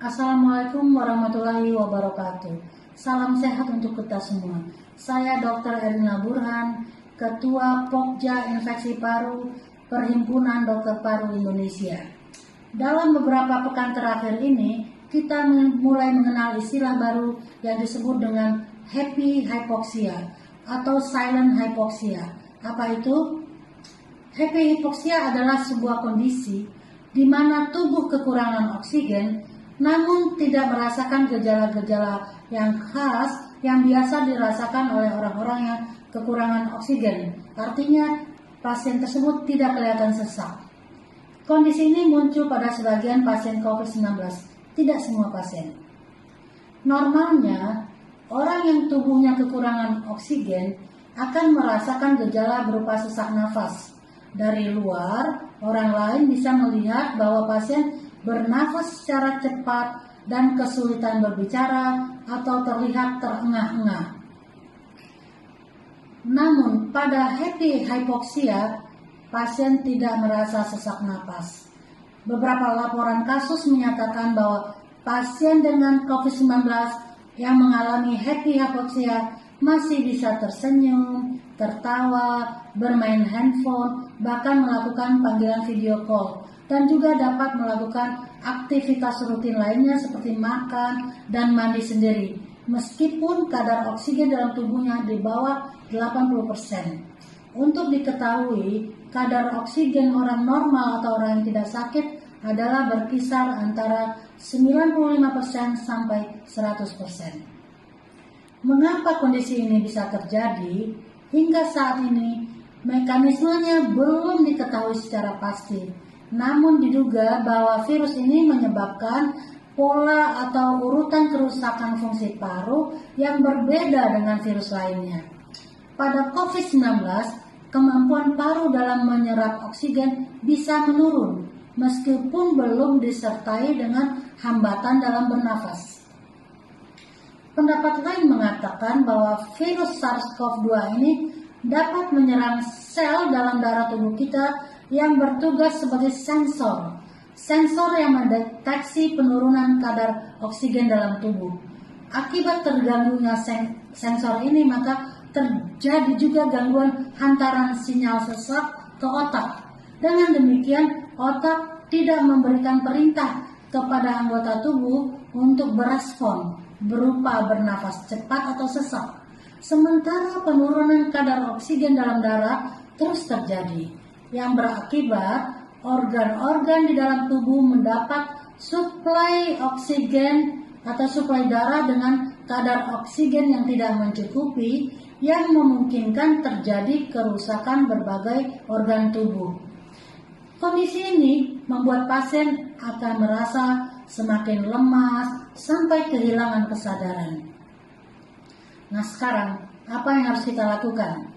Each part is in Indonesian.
Assalamualaikum warahmatullahi wabarakatuh. Salam sehat untuk kita semua. Saya Dr. Erina Burhan, Ketua Pokja Infeksi Paru Perhimpunan Dokter Paru Indonesia. Dalam beberapa pekan terakhir ini, kita mulai mengenal istilah baru yang disebut dengan happy hypoxia atau silent hypoxia. Apa itu? Happy hypoxia adalah sebuah kondisi di mana tubuh kekurangan oksigen namun tidak merasakan gejala-gejala yang khas yang biasa dirasakan oleh orang-orang yang kekurangan oksigen. Artinya pasien tersebut tidak kelihatan sesak. Kondisi ini muncul pada sebagian pasien COVID-19, tidak semua pasien. Normalnya, orang yang tubuhnya kekurangan oksigen akan merasakan gejala berupa sesak nafas. Dari luar, orang lain bisa melihat bahwa pasien bernafas secara cepat dan kesulitan berbicara atau terlihat terengah-engah. Namun pada happy hypoxia, pasien tidak merasa sesak napas. Beberapa laporan kasus menyatakan bahwa pasien dengan COVID-19 yang mengalami happy hypoxia masih bisa tersenyum, tertawa, bermain handphone, bahkan melakukan panggilan video call, dan juga dapat melakukan aktivitas rutin lainnya seperti makan dan mandi sendiri, meskipun kadar oksigen dalam tubuhnya di bawah 80%. Untuk diketahui, kadar oksigen orang normal atau orang yang tidak sakit adalah berkisar antara 95% sampai 100%. Mengapa kondisi ini bisa terjadi? Hingga saat ini, mekanismenya belum diketahui secara pasti. Namun diduga bahwa virus ini menyebabkan pola atau urutan kerusakan fungsi paru yang berbeda dengan virus lainnya. Pada COVID-19, kemampuan paru dalam menyerap oksigen bisa menurun meskipun belum disertai dengan hambatan dalam bernafas. Pendapat lain mengatakan bahwa virus SARS-CoV-2 ini dapat menyerang sel dalam darah tubuh kita yang bertugas sebagai sensor yang mendeteksi penurunan kadar oksigen dalam tubuh. Akibat terganggunya sensor ini, maka terjadi juga gangguan hantaran sinyal sesak ke otak. Dengan demikian, otak tidak memberikan perintah kepada anggota tubuh untuk berespon berupa bernafas cepat atau sesak. Sementara penurunan kadar oksigen dalam darah terus terjadi, yang berakibat organ-organ di dalam tubuh mendapat suplai oksigen atau suplai darah dengan kadar oksigen yang tidak mencukupi, yang memungkinkan terjadi kerusakan berbagai organ tubuh. Kondisi ini membuat pasien akan merasa semakin lemas sampai kehilangan kesadaran. Nah, sekarang apa yang harus kita lakukan?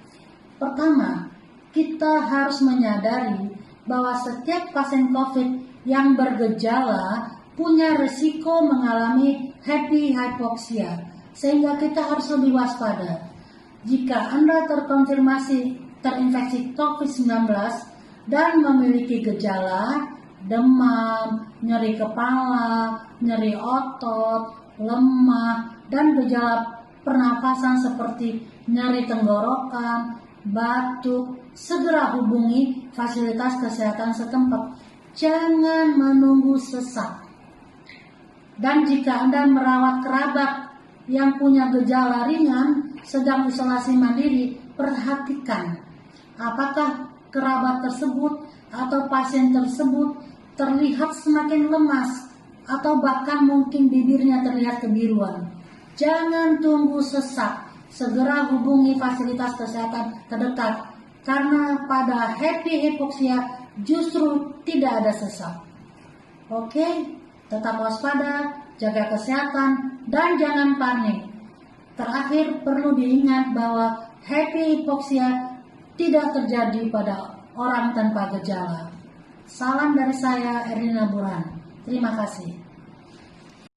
Pertama, kita harus menyadari bahwa setiap pasien COVID yang bergejala punya risiko mengalami happy hypoxia, sehingga kita harus lebih waspada. Jika Anda terkonfirmasi terinfeksi COVID-19 dan memiliki gejala demam, nyeri kepala, nyeri otot, lemah, dan gejala pernapasan seperti nyeri tenggorokan, batuk, segera hubungi fasilitas kesehatan setempat. Jangan menunggu sesak. Dan jika Anda merawat kerabat yang punya gejala ringan sedang isolasi mandiri, perhatikan apakah kerabat tersebut atau pasien tersebut terlihat semakin lemas atau bahkan mungkin bibirnya terlihat kebiruan. Jangan tunggu sesak, segera hubungi fasilitas kesehatan terdekat, karena pada happy hypoxia justru tidak ada sesak. Oke, tetap waspada, jaga kesehatan, dan jangan panik. Terakhir, perlu diingat bahwa happy hypoxia tidak terjadi pada orang tanpa gejala. Salam dari saya, Erina Burhan. Terima kasih.